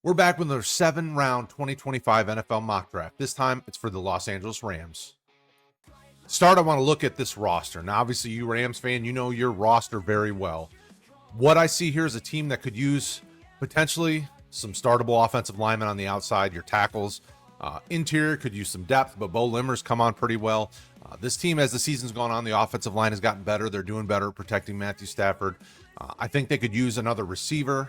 We're back with another 7-round 2025 NFL mock draft. This time, it's for the Los Angeles Rams. Start, I want to look at this roster. Now, obviously, you Rams fan, you know your roster very well. What I see here is a team that could use potentially some startable offensive linemen on the outside, your tackles. Interior could use some depth, but Bo Limmer's come on pretty well. This team, as the season's gone on, the offensive line has gotten better. They're doing better protecting Matthew Stafford. I think they could use another receiver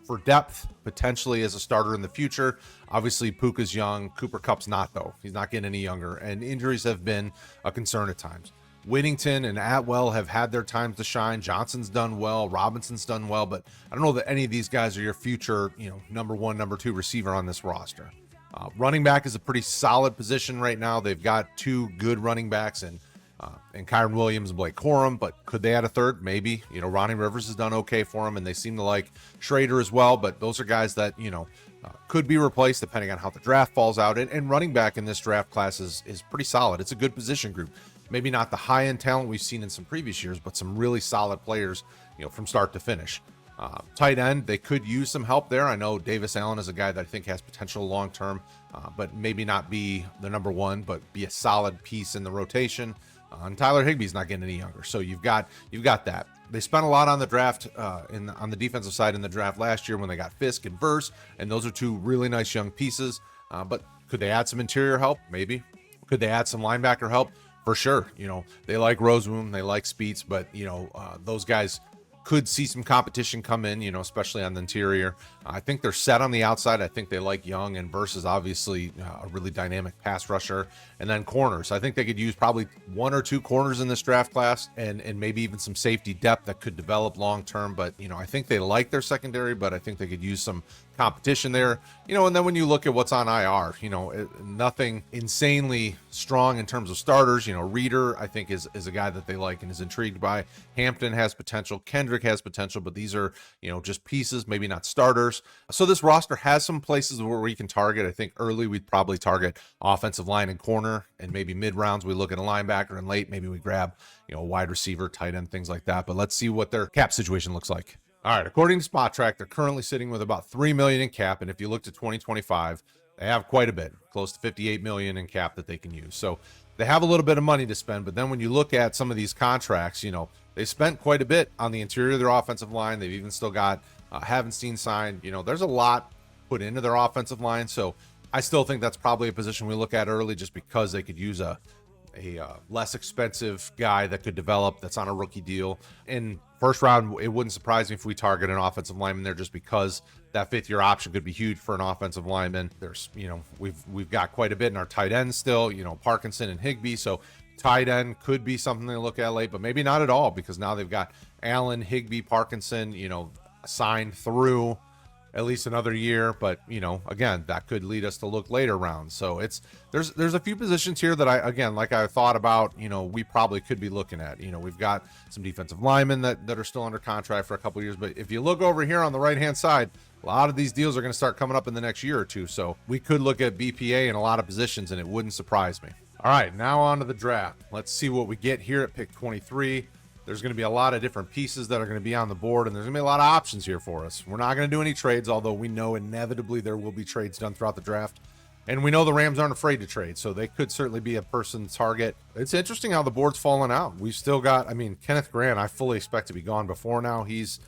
for depth, potentially as a starter in the future. Obviously, Puka's young. Cooper Kupp's not, though. He's not getting any younger, and injuries have been a concern at times. Whittington and Atwell have had their times to shine. Johnson's done well. Robinson's done well, but I don't know that any of these guys are your future, number one, number two receiver on this roster. Running back is a pretty solid position right now. They've got two good running backs and Kyron Williams and Blake Corum, but could they add a third? Maybe. Ronnie Rivers has done okay for them, and they seem to like Schrader as well, but those are guys that, could be replaced depending on how the draft falls out. And running back in this draft class is pretty solid. It's a good position group. Maybe not the high-end talent we've seen in some previous years, but some really solid players, from start to finish. Tight end, they could use some help there. I know Davis Allen is a guy that I think has potential long-term, but maybe not be the number one, but be a solid piece in the rotation. And Tyler Higbee's not getting any younger, so you've got that. They spent a lot on the draft on the defensive side in the draft last year when they got Fisk and Verse, and those are two really nice young pieces. But could they add some interior help? Maybe. Could they add some linebacker help? For sure. They like Rosewoom, they like Speets, but those guys could see some competition come in, especially on the interior. I think they're set on the outside. I think they like Young, and Verse is obviously a really dynamic pass rusher. And then corners. I think they could use probably one or two corners in this draft class and maybe even some safety depth that could develop long term. But, I think they like their secondary, but I think they could use some competition there. And then when you look at what's on IR, nothing insanely strong in terms of starters. Reeder, I think, is a guy that they like and is intrigued by. Hampton has potential. Kendrick has potential, but these are, just pieces, maybe not starters. So this roster has some places where we can target. I think early we'd probably target offensive line and corner, and maybe mid rounds we look at a linebacker, and late maybe we grab, a wide receiver, tight end, things like that. But let's see what their cap situation looks like. All right, according to Spot Track, they're currently sitting with about $3 million in cap, and if you look to 2025, they have quite a bit, close to $58 million in cap that they can use. So they have a little bit of money to spend, but then when you look at some of these contracts, they spent quite a bit on the interior of their offensive line. They've even still got Havenstein signed. There's a lot put into their offensive line, so I still think that's probably a position we look at early just because they could use a less expensive guy that could develop that's on a rookie deal. In first round, it wouldn't surprise me if we target an offensive lineman there just because that fifth-year option could be huge for an offensive lineman. There's, we've got quite a bit in our tight end still, Parkinson and Higbee, so tight end could be something they look at late, but maybe not at all because now they've got Allen, Higbee, Parkinson, signed through at least another year, but again, that could lead us to look later rounds. So there's a few positions here that I thought about, we probably could be looking at. We've got some defensive linemen that are still under contract for a couple of years, but if you look over here on the right hand side, a lot of these deals are going to start coming up in the next year or two. So we could look at BPA in a lot of positions, and it wouldn't surprise me. All right, now on to the draft. Let's see what we get here at pick 23. There's going to be a lot of different pieces that are going to be on the board, and there's going to be a lot of options here for us. We're not going to do any trades, although we know inevitably there will be trades done throughout the draft. And we know the Rams aren't afraid to trade, so they could certainly be a person target. It's interesting how the board's fallen out. We've still got, Kenneth Grant, I fully expect to be gone before now. He's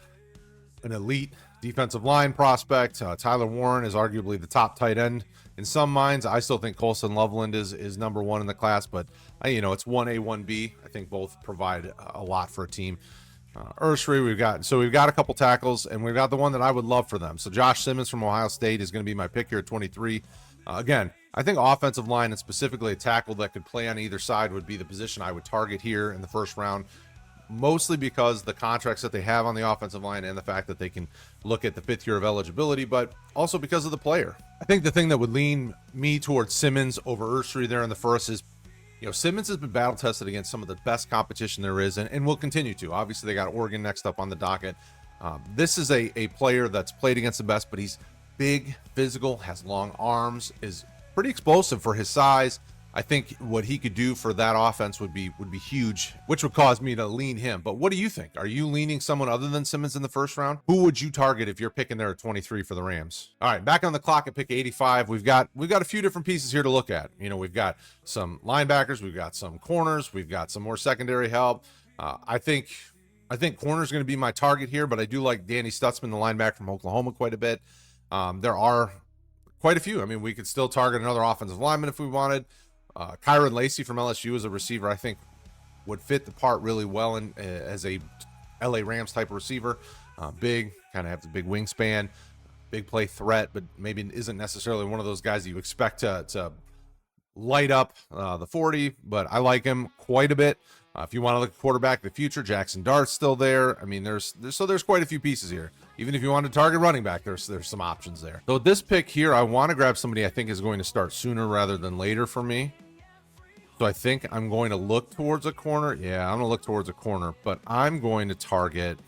an elite defensive line prospect. Tyler Warren is arguably the top tight end in some minds. I still think Colson Loveland is number one in the class, but it's 1A, 1B. I think both provide a lot for a team. Ursary, we've got a couple tackles, and we've got the one that I would love for them. So Josh Simmons from Ohio State is going to be my pick here at 23. Again, I think offensive line and specifically a tackle that could play on either side would be the position I would target here in the first round, mostly because the contracts that they have on the offensive line and the fact that they can look at the fifth year of eligibility, but also because of the player. I think the thing that would lean me towards Simmons over Ursary there in the first is, Simmons has been battle tested against some of the best competition there is, and will continue to. Obviously, they got Oregon next up on the docket. This is a player that's played against the best, but he's big, physical, has long arms, is pretty explosive for his size. I think what he could do for that offense would be huge, which would cause me to lean him. But what do you think? Are you leaning someone other than Simmons in the first round? Who would you target if you're picking there at 23 for the Rams? All right, back on the clock at pick 85. We've got a few different pieces here to look at. You know, we've got some linebackers, we've got some corners, we've got some more secondary help. I think corner is going to be my target here, but I do like Danny Stutzman, the linebacker from Oklahoma, quite a bit. There are quite a few. I mean, we could still target another offensive lineman if we wanted. Kyron Lacey from LSU as a receiver, I think, would fit the part really well as a LA Rams type of receiver. Big, kind of have the big wingspan, big play threat, but maybe isn't necessarily one of those guys that you expect to light up the 40, but I like him quite a bit. If you want to look at quarterback of the future, Jackson Dart's still there. I mean, there's quite a few pieces here. Even if you want to target running back, there's some options there. So this pick here, I want to grab somebody I think is going to start sooner rather than later for me. So I think I'm going to look towards a corner. Yeah, I'm going to look towards a corner, but I'm going to target.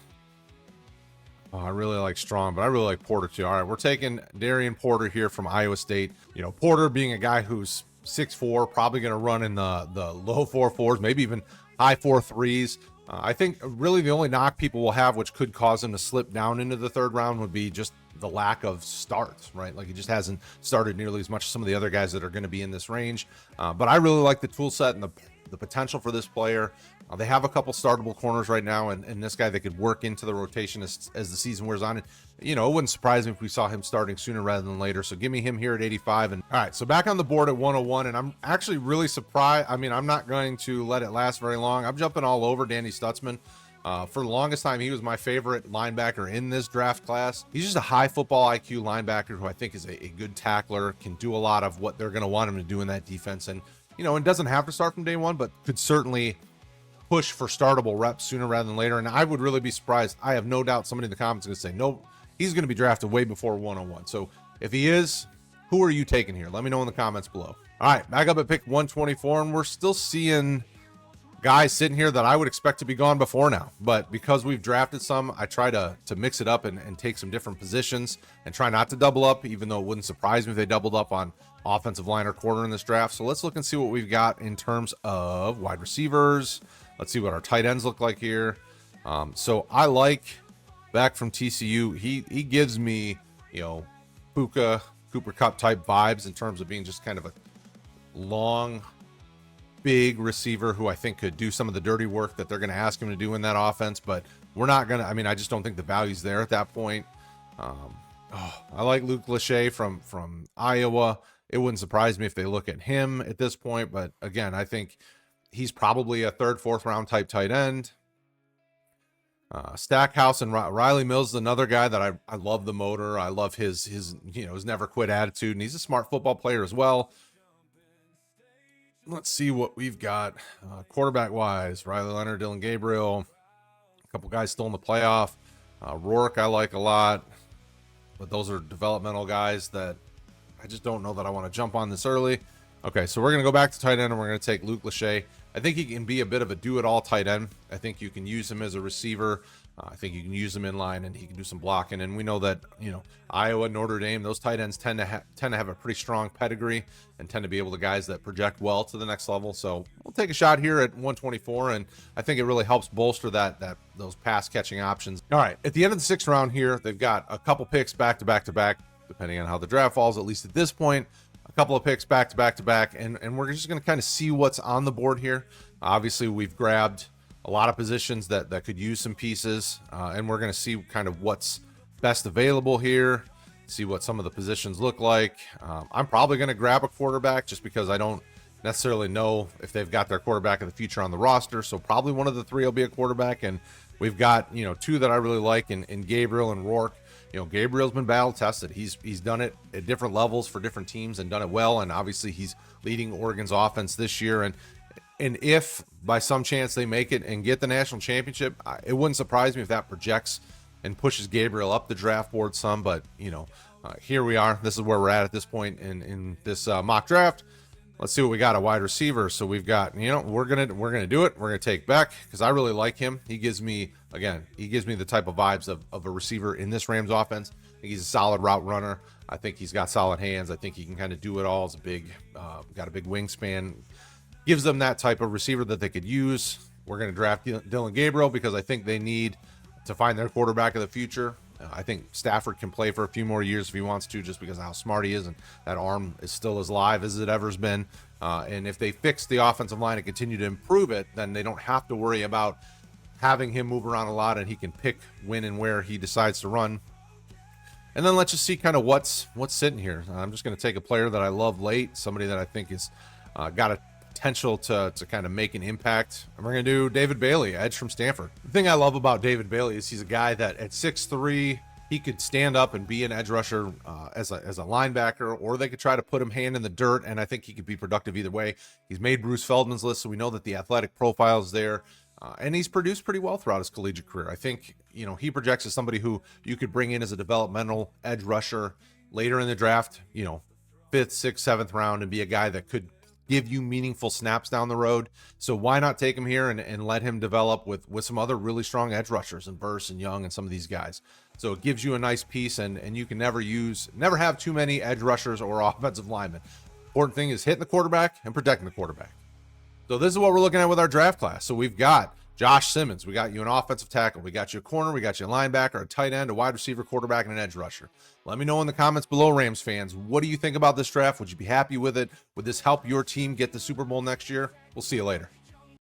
Oh, I really like Strong, but I really like Porter too. All right, we're taking Darian Porter here from Iowa State. You know, Porter being a guy who's 6'4", probably going to run in the low 4.4s, maybe even high 4.3s. I think really the only knock people will have, which could cause him to slip down into the third round, would be just the lack of starts, right? Like he just hasn't started nearly as much as some of the other guys that are going to be in this range. But I really like the tool set and the potential for this player. They have a couple startable corners right now, and this guy that could work into the rotation as the season wears on. And, you know, it wouldn't surprise me if we saw him starting sooner rather than later. So give me him here at 85. And all right, so back on the board at 101, and I'm actually really surprised. I mean, I'm not going to let it last very long. I'm jumping all over Danny Stutzman. For the longest time, he was my favorite linebacker in this draft class. He's just a high football IQ linebacker who I think is a good tackler, can do a lot of what they're going to want him to do in that defense. And, you know, it doesn't have to start from day one, but could certainly push for startable reps sooner rather than later. And I would really be surprised. I have no doubt somebody in the comments is going to say, no, he's going to be drafted way before 101. So if he is, who are you taking here? Let me know in the comments below. All right, back up at pick 124, and we're still seeing guys sitting here that I would expect to be gone before now. But because we've drafted some, I try to mix it up and take some different positions and try not to double up, even though it wouldn't surprise me if they doubled up on offensive line or corner in this draft. So let's look and see what we've got in terms of wide receivers. Let's see what our tight ends look like here. So I like, back from TCU, he gives me, you know, Puka, Cooper Kupp type vibes in terms of being just kind of a long, big receiver who I think could do some of the dirty work that they're going to ask him to do in that offense. But we're not going to, I mean, I just don't think the value's there at that point. I like Luke Lachey from Iowa. It wouldn't surprise me if they look at him at this point. But again, I think he's probably a third, fourth round type tight end. Stackhouse and Riley Mills is another guy that I love the motor. I love his you know, his never quit attitude, and he's a smart football player as well. Let's see what we've got quarterback wise. Riley Leonard, Dylan Gabriel, a couple guys still in the playoff. Rourke I like a lot, but those are developmental guys that I just don't know that I want to jump on this early. Okay, so we're going to go back to tight end, and we're going to take Luke Lachey. I think he can be a bit of a do-it-all tight end. I think you can use him as a receiver. I think you can use him in line, and he can do some blocking. And we know that, you know, Iowa, Notre Dame, those tight ends tend to have a pretty strong pedigree and tend to be able to guys that project well to the next level. So we'll take a shot here at 124, and I think it really helps bolster those pass-catching options. All right, at the end of the sixth round here, they've got a couple picks back-to-back, depending on how the draft falls, at least at this point. A couple of picks back-to-back, and we're just going to kind of see what's on the board here. Obviously, we've grabbed a lot of positions that could use some pieces, and we're going to see kind of what's best available here, see what some of the positions look like. I'm probably going to grab a quarterback just because I don't necessarily know if they've got their quarterback of the future on the roster, so probably one of the three will be a quarterback, and we've got, you know, two that I really like in Gabriel and Rourke. You know, Gabriel's been battle tested. He's done it at different levels for different teams and done it well. And obviously he's leading Oregon's offense this year. And if by some chance they make it and get the national championship, it wouldn't surprise me if that projects and pushes Gabriel up the draft board some. But, you know, here we are. This is where we're at this point in this mock draft. Let's see what we got at wide receiver. So we've got, you know, we're gonna do it. We're gonna take Beck because I really like him. He gives me the type of vibes of a receiver in this Rams offense. think he's a solid route runner. I think he's got solid hands. I think he can kind of do it all. He's a big, got a big wingspan. Gives them that type of receiver that they could use. We're going to draft Dylan Gabriel because I think they need to find their quarterback of the future. I think Stafford can play for a few more years if he wants to, just because of how smart he is, and that arm is still as live as it ever's been. And if they fix the offensive line and continue to improve it, then they don't have to worry about having him move around a lot, and he can pick when and where he decides to run. And then let's just see kind of what's sitting here. I'm just going to take a player that I love late, somebody that I think is got a potential to kind of make an impact. And we're going to do David Bailey, edge from Stanford. The thing I love about David Bailey is he's a guy that at 6'3", he could stand up and be an edge rusher as a linebacker, or they could try to put him hand in the dirt, and I think he could be productive either way. He's made Bruce Feldman's list, so we know that the athletic profile is there. And he's produced pretty well throughout his collegiate career. I think, he projects as somebody who you could bring in as a developmental edge rusher later in the draft, 5th, 6th, 7th round, and be a guy that could give you meaningful snaps down the road. So why not take him here and let him develop with some other really strong edge rushers and Burst and Young and some of these guys. So it gives you a nice piece, and you can never have too many edge rushers or offensive linemen. Important thing is hitting the quarterback and protecting the quarterback. So this is what we're looking at with our draft class. So we've got Josh Simmons. We got you an offensive tackle. We got you a corner. We got you a linebacker, a tight end, a wide receiver, quarterback, and an edge rusher. Let me know in the comments below, Rams fans. What do you think about this draft? Would you be happy with it? Would this help your team get the Super Bowl next year? We'll see you later.